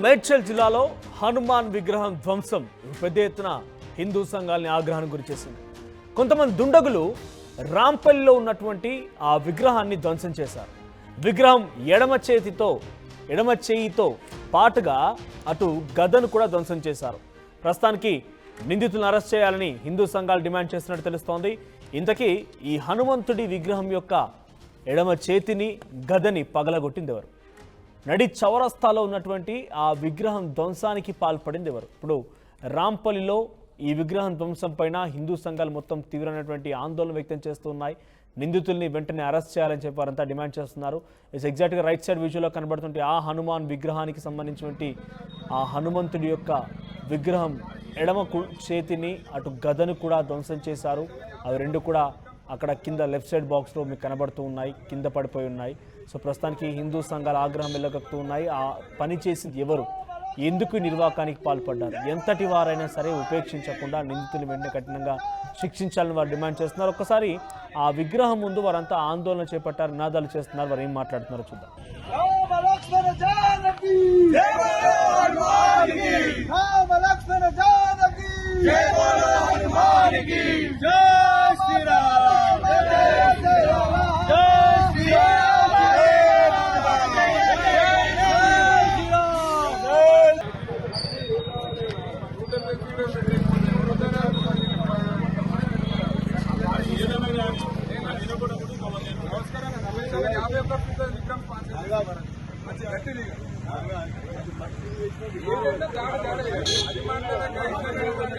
మేడ్చల్ జిల్లాలో హనుమాన్ విగ్రహం ధ్వంసం పెద్ద ఎత్తున హిందూ సంఘాలని ఆగ్రహానికి గురిచేసింది. కొంతమంది దుండగులు రాంపల్లిలో ఉన్నటువంటి ఆ విగ్రహాన్ని ధ్వంసం చేశారు. విగ్రహం ఎడమ చేయితో పాటుగా అటు గదను కూడా ధ్వంసం చేశారు. ప్రస్తుతానికి నిందితులను అరెస్ట్ చేయాలని హిందూ సంఘాలు డిమాండ్ చేస్తున్నట్టు తెలుస్తోంది. ఇంతకీ ఈ హనుమంతుడి విగ్రహం యొక్క ఎడమ చేతిని గదని పగలగొట్టింది ఎవరు? నడి చౌరస్తాలో ఉన్నటువంటి ఆ విగ్రహం ధ్వంసానికి పాల్పడింది ఎవరు? ఇప్పుడు రాంపల్లిలో ఈ విగ్రహం ధ్వంసం పైన హిందూ సంఘాలు మొత్తం తీవ్రమైనటువంటి ఆందోళన వ్యక్తం చేస్తూ ఉన్నాయి. నిందితుల్ని వెంటనే అరెస్ట్ చేయాలని చెప్పి వారంతా డిమాండ్ చేస్తున్నారు. ఎగ్జాక్ట్గా రైట్ సైడ్ విజువల్లో కనబడుతుంటే ఆ హనుమాన్ విగ్రహానికి సంబంధించినటువంటి ఆ హనుమంతుడి యొక్క విగ్రహం ఎడమ చేతిని అటు గదను కూడా ధ్వంసం చేశారు. అవి రెండు కూడా అక్కడ కింద లెఫ్ట్ సైడ్ బాక్స్లో మీకు కనబడుతూ ఉన్నాయి, కింద పడిపోయి ఉన్నాయి. సో ప్రస్తుతానికి హిందూ సంఘాల ఆగ్రహం వెళ్ళగక్కుతూ ఉన్నాయి. ఆ పని చేసింది ఎవరు, ఎందుకు నిర్వాకానికి పాల్పడ్డారు, ఎంతటి వారైనా సరే ఉపేక్షించకుండా నిందితులు వెంటనే కఠినంగా శిక్షించాలని వారు డిమాండ్ చేస్తున్నారు. ఒక్కసారి ఆ విగ్రహం ముందు వారంతా ఆందోళన చేపట్టారు, నినాదాలు చేస్తున్నారు. వారు ఏం మాట్లాడుతున్నారో చూద్దాం. విక్రమ్